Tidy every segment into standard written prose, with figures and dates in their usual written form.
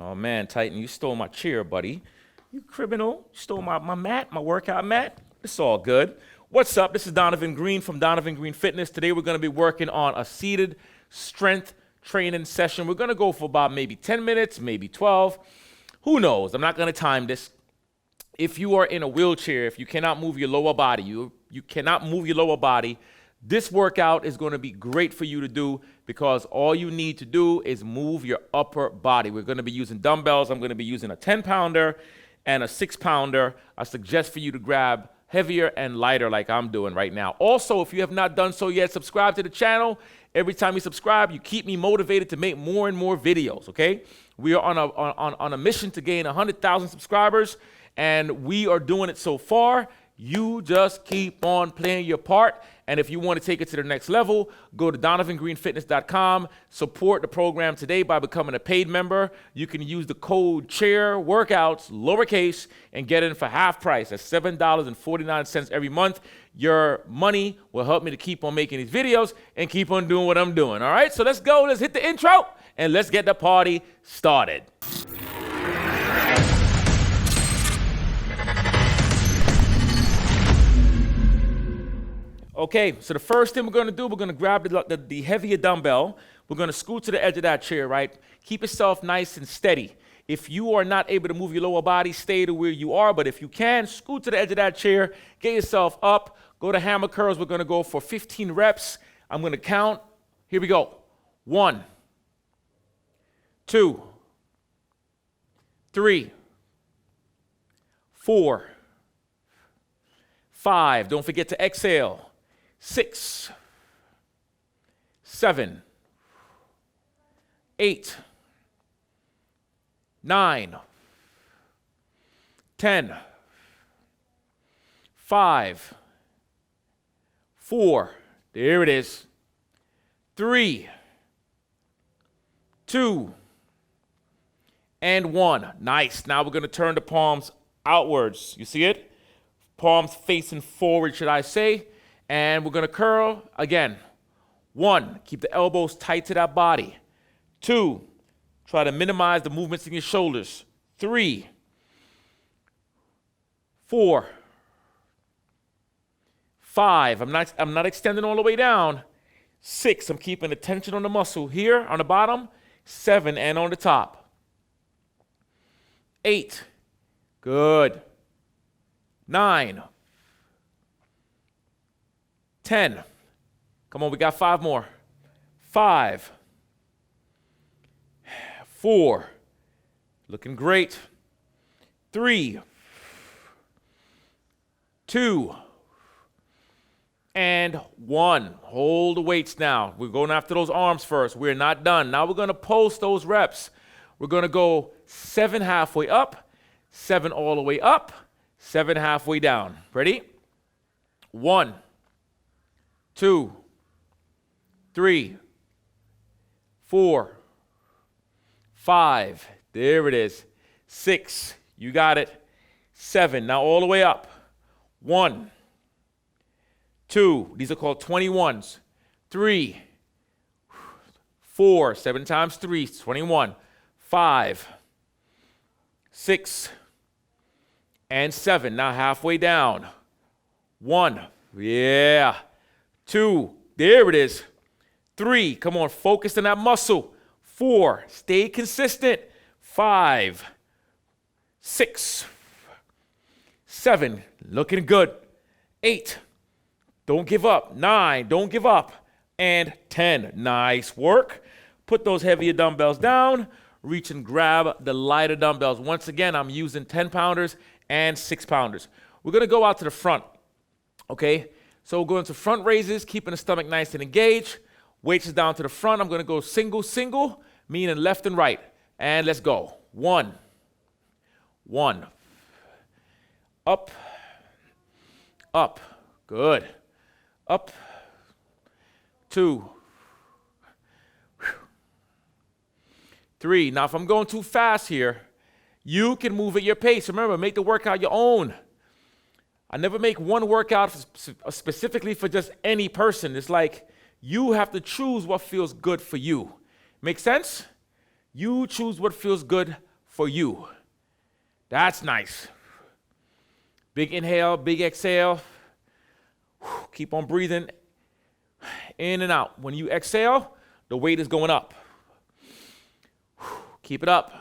Oh man, Titan, you stole my chair, buddy. You criminal. You stole my mat, my workout mat. It's all good. What's up? This is Donovan Green from Donovan Green Fitness. Today we're going to be working on a seated strength training session. We're going to go for about maybe 10 minutes, maybe 12. Who knows? I'm not going to time this. If you are in a wheelchair, if you cannot move your lower body, you cannot move your lower body, this workout is going to be great for you to do because all you need to do is move your upper body. We're going to be using dumbbells. I'm going to be using a 10-pounder and a 6-pounder. I suggest for you to grab heavier and lighter like I'm doing right now. Also, if you have not done so yet, subscribe to the channel. Every time you subscribe, you keep me motivated to make more and more videos, okay? We are on a mission to gain 100,000 subscribers, and we are doing it so far. You just keep on playing your part. And if you want to take it to the next level, go to donovangreenfitness.com. Support the program today by becoming a paid member. You can use the code CHAIRWORKOUTS, lowercase, and get in for half price. That's $7.49 every month. Your money will help me to keep on making these videos and keep on doing what I'm doing. All right, so let's go. Let's hit the intro, and let's get the party started. Okay, so the first thing we're going to do, we're going to grab the heavier dumbbell. We're going to scoot to the edge of that chair, right? Keep yourself nice and steady. If you are not able to move your lower body, stay to where you are. But if you can, scoot to the edge of that chair, get yourself up, go to hammer curls. We're going to go for 15 reps. I'm going to count. Here we go. 1, 2, 3, 4, 5. Don't forget to exhale. 6, 7, 8, 9, 10, 5, 4, there it is, 3, 2, and 1. Nice. Now we're going to turn the palms outwards. You see it? Palms facing forward, should I say? And we're going to curl again. 1, keep the elbows tight to that body. 2, try to minimize the movements in your shoulders. 3, 4, 5. I'm not extending all the way down. 6, I'm keeping the tension on the muscle here on the bottom. 7, and on the top. 8, good. 9, 10. Come on, we got 5 more. 5, 4, looking great. 3, 2, and 1. Hold the weights now. We're going after those arms first. We're not done. Now we're going to post those reps. We're going to go 7 halfway up, 7 all the way up, 7 halfway down. Ready? 1, 2, 3, 4, 5. There it is. 6. You got it. 7. Now all the way up. 1, 2. These are called 21s. 3, 4. 7 times 3 is 21. 5, 6, and 7. Now halfway down. 1. Yeah. 2, there it is. 3, come on, focus on that muscle. 4, stay consistent. 5, 6, 7, looking good. 8, don't give up. 9, don't give up. And 10, nice work. Put those heavier dumbbells down. Reach and grab the lighter dumbbells. Once again, I'm using 10-pounders and 6-pounders. We're going to go out to the front, okay? So we're going to front raises, keeping the stomach nice and engaged. Weights is down to the front. I'm going to go single, single, meaning left and right. And let's go. 1, 1. Up, up. Good. Up. 2. 3. Now, if I'm going too fast here, you can move at your pace. Remember, make the workout your own. I never make one workout specifically for just any person. It's like you have to choose what feels good for you. Make sense? You choose what feels good for you. That's nice. Big inhale, big exhale. Keep on breathing in and out. When you exhale, the weight is going up. Keep it up.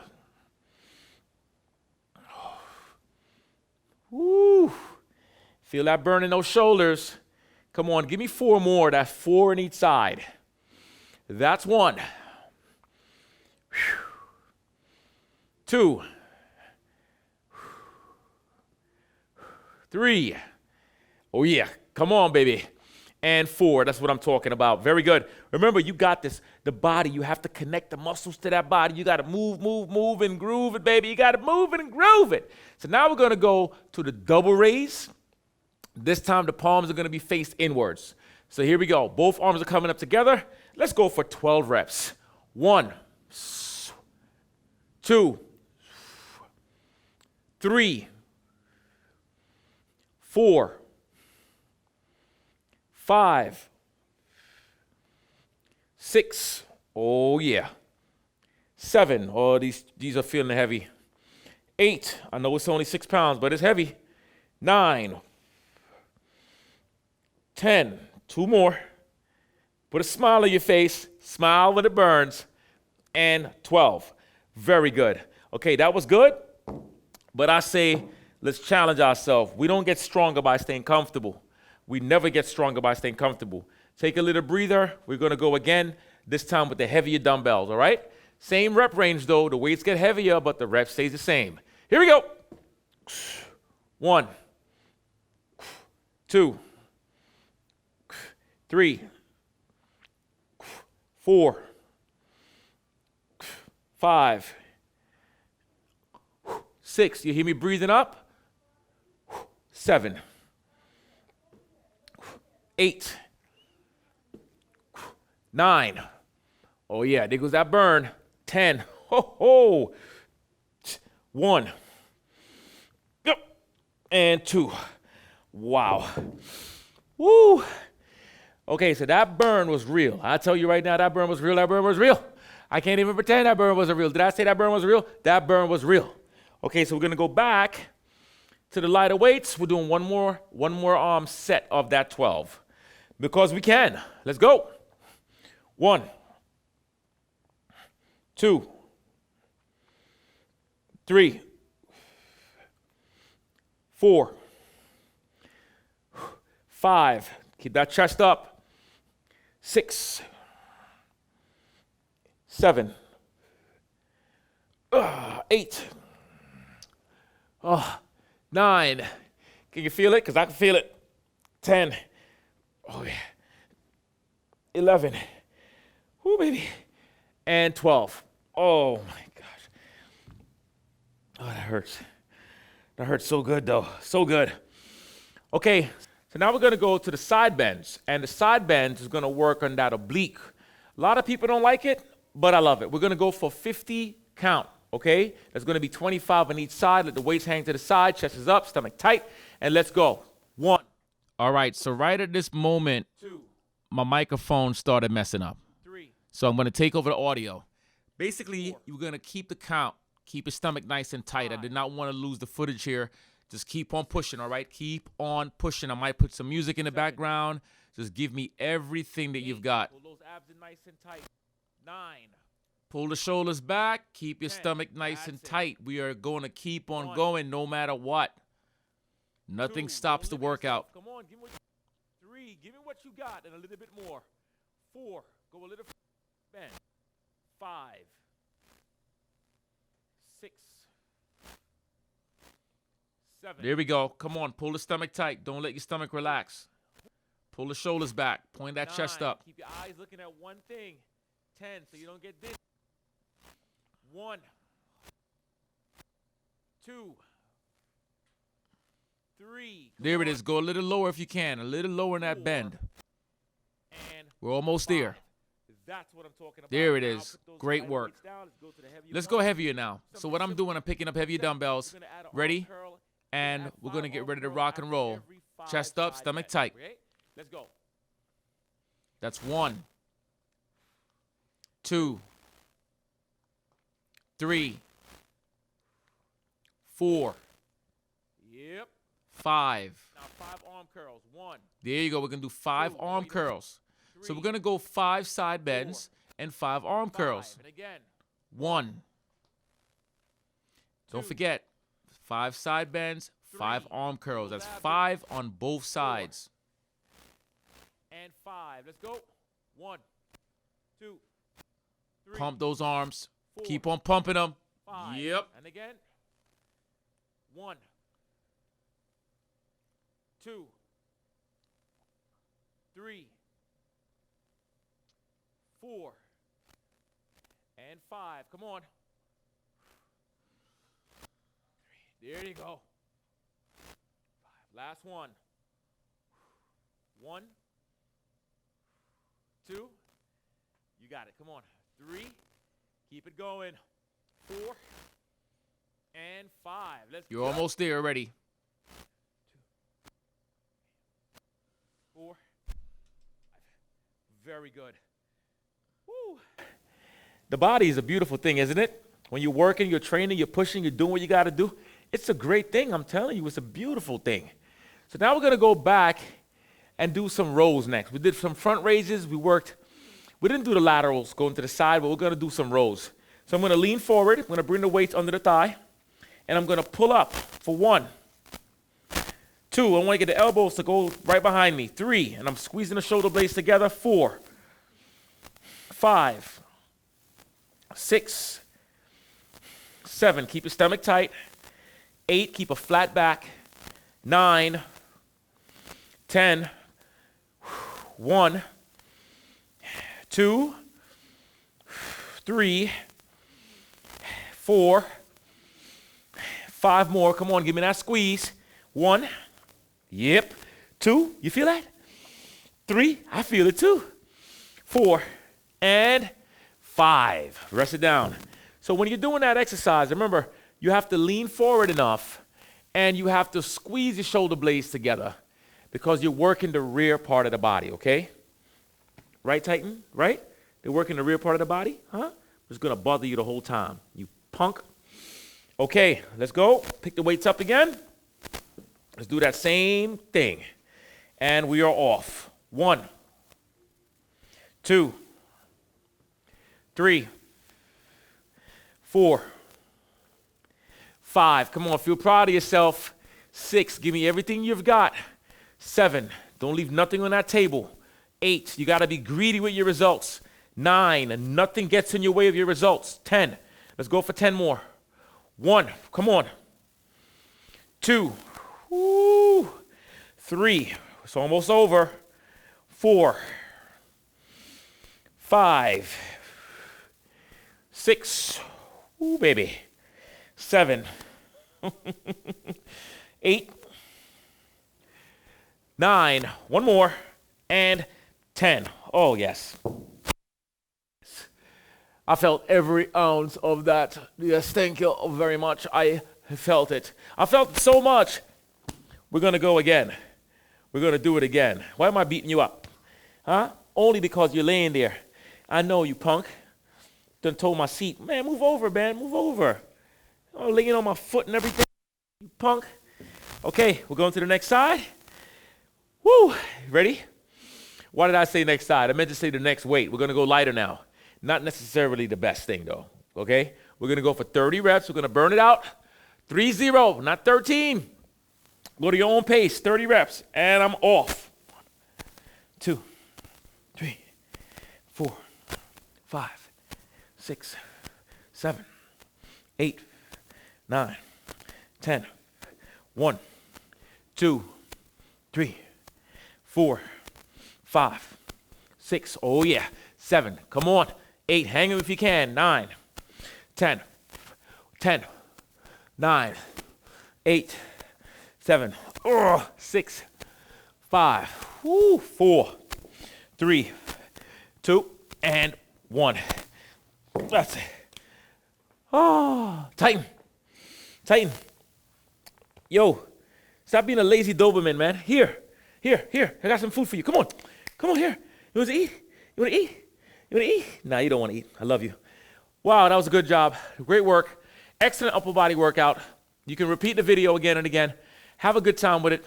Woo. Feel that burn in those shoulders. Come on, give me 4 more. That's 4 in each side. That's 1. 2. 3. Oh yeah, come on, baby. And 4, that's what I'm talking about. Very good. Remember, you got this. The body, you have to connect the muscles to that body. You got to move, move, move, and groove it, baby. You got to move it and groove it. So now we're going to go to the double raise. This time, the palms are going to be faced inwards. So here we go. Both arms are coming up together. Let's go for 12 reps. 1, 2, 3, 4, 5, 6, oh yeah, 7, oh these are feeling heavy. 8, I know it's only 6 pounds, but it's heavy. 9, 10, 2 more. Put a smile on your face, smile when it burns, and 12. Very good. Okay, that was good, but I say let's challenge ourselves. We don't get stronger by staying comfortable. We never get stronger by staying comfortable. Take a little breather. We're going to go again, this time with the heavier dumbbells, all right? Same rep range, though. The weights get heavier, but the rep stays the same. Here we go. 1, 2, 3, 4, 5, 6. You hear me breathing up? 7, 8, 9. Oh yeah, there goes that burn. 10. Ho ho. 1. Yep. And 2. Wow. Woo. Okay, so that burn was real. I tell you right now, that burn was real. That burn was real. I can't even pretend that burn wasn't real. Did I say that burn was real? That burn was real. Okay, so we're gonna go back to the lighter weights. We're doing one more set of that 12. Because we can. Let's go. 1, 2, 3, 4, 5. Keep that chest up. 6, 7, 8, 9. Can you feel it? Because I can feel it. 10. Oh, yeah. 11. Whoo, baby. And 12. Oh, my gosh. Oh, that hurts. That hurts so good, though. So good. Okay, so now we're going to go to the side bends. And the side bends is going to work on that oblique. A lot of people don't like it, but I love it. We're going to go for 50 count, okay? There's going to be 25 on each side. Let the weights hang to the side. Chest is up, stomach tight. And let's go. 1. All right, so right at this moment, 2, my microphone started messing up. 3. So I'm going to take over the audio. Basically, 4. You're going to keep the count. Keep your stomach nice and tight. 5. I did not want to lose the footage here. Just keep on pushing, all right? Keep on pushing. I might put some music in the 7. Background. Just give me everything that 8. You've got. Pull those abs in nice and tight. 9. Pull the shoulders back. Keep your 10. Stomach nice and tight. We are going to keep on 1. going no matter what. Nothing 2. stops the workout. Come on, give me 3. Give me what you got and a little bit more. 4. Go a little bend. 5. 6. 7. There we go. Come on, pull the stomach tight. Don't let your stomach relax. Pull the shoulders back. Point that 9. chest up. Keep your eyes looking at one thing. 10, so you don't get this. 1. 2. 3. There it is. Go a little lower if you can. A little lower in that 4. bend. And We're almost 5. there. That's what I'm talking about. There it Now is. put those Great lighter work. weights down. Let's go to the heavier Let's go ones. heavier now. So what I'm doing, I'm picking up heavier dumbbells. We're gonna add an arm Ready? curl. And Add we're 5 going to get arm ready to curls rock and after roll. every 5 Chest up, side stomach bends. tight. Okay? Let's go. That's 1, 2, 3, 4, Yep. 5. Now 5 arm curls. 1, There you go. We're going to do 5 2, arm wait, curls. So 3, we're going to go 5 side bends and 5 arm 5. curls. And again. 1. Don't 2, forget, 5 side bends, 5 3. arm curls. That's Overlap it. 5 on both sides. And 5. Let's go. 1, 2, 3. Pump those arms. 4, Keep on pumping them. 5. Yep. And again. 1, 2, 3, 4, and 5. Come on. There you go. 5. Last one. 1, 2. You got it. Come on. 3. Keep it going. 4 and 5. Let's You're go. almost there already. 4, 5. Very good. Woo. The body is a beautiful thing, isn't it? When you're working, you're training, you're pushing, you're doing what you got to do. It's a great thing. I'm telling you, it's a beautiful thing. So now we're going to go back and do some rows next. We did some front raises. We didn't do the laterals going to the side, but we're going to do some rows. So I'm going to lean forward. I'm going to bring the weights under the thigh. And I'm going to pull up for 1, 2. I want to get the elbows to go right behind me. 3. And I'm squeezing the shoulder blades together. 4, 5, 6, 7. Keep your stomach tight. 8. Keep a flat back. 9, 10. 1, 2, 3, 4, 5 more. Come on, give me that squeeze. 1. Yep. 2. You feel that? 3. I feel it too. 4 and 5. Rest it down. So when you're doing that exercise, remember, you have to lean forward enough and you have to squeeze your shoulder blades together because you're working the rear part of the body, okay? Right, Titan? Right? They're working the rear part of the body? Huh? It's going to bother you the whole time. You punk. Okay, let's go. Pick the weights up again. Let's do that same thing. And we are off. 1, 2, 3, 4, 5. Come on, feel proud of yourself. 6, give me everything you've got. 7, don't leave nothing on that table. 8, you got to be greedy with your results. 9, nothing gets in your way of your results. 10, let's go for 10 more. 1, come on. 2, woo. 3, it's almost over. 4, 5, 6, ooh, baby. 7, 8, 9, one more, and 10. Oh, yes. I felt every ounce of that. Yes, thank you very much. I felt it. I felt it so much. We're going to go again. We're going to do it again. Why am I beating you up? Huh? Only because you're laying there. I know you, punk. Done told my seat, man, move over, man, move over. I'm laying on my foot and everything. You punk. Okay, we're going to the next side. Woo! Ready? Why did I say next side? I meant to say the next weight. We're going to go lighter now. Not necessarily the best thing, though. Okay? We're going to go for 30 reps. We're going to burn it out. 3-0, not 13. Go to your own pace. 30 reps. And I'm off. 2, 3, 4, 5, 6, 7, 8, 9, 10. 1, 2, 3, 4, 5, 6. Oh, yeah. 7. Come on. 8. Hang him if you can. 9, 10, 10, 9, 8, 7, 6, 5, 4, 3, 2, and 1. That's it. Oh, Titan. Titan. Yo, stop being a lazy Doberman, man. Here. I got some food for you. Come on. Come on here. You want to eat? You want to eat? You want to eat? Nah, you don't want to eat. I love you. Wow, that was a good job. Great work. Excellent upper body workout. You can repeat the video again and again. Have a good time with it.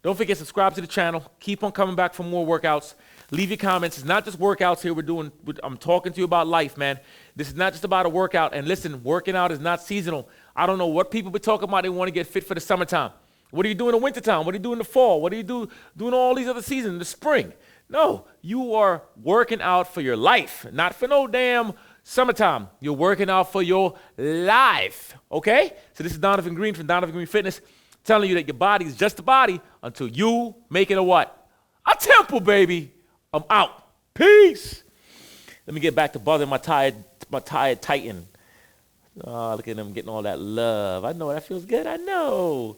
Don't forget, subscribe to the channel. Keep on coming back for more workouts. Leave your comments. It's not just workouts here. I'm talking to you about life, man. This is not just about a workout. And listen, working out is not seasonal. I don't know what people be talking about. They want to get fit for the summertime. What do you do in the wintertime? What do you do in the fall? What do you do doing all these other seasons in the spring? No, you are working out for your life, not for no damn summertime. You're working out for your life, okay? So this is Donovan Green from Donovan Green Fitness telling you that your body is just a body until you make it a what? A temple, baby. I'm out. Peace. Let me get back to bothering my tired Titan. Oh, look at him getting all that love. I know that feels good. I know.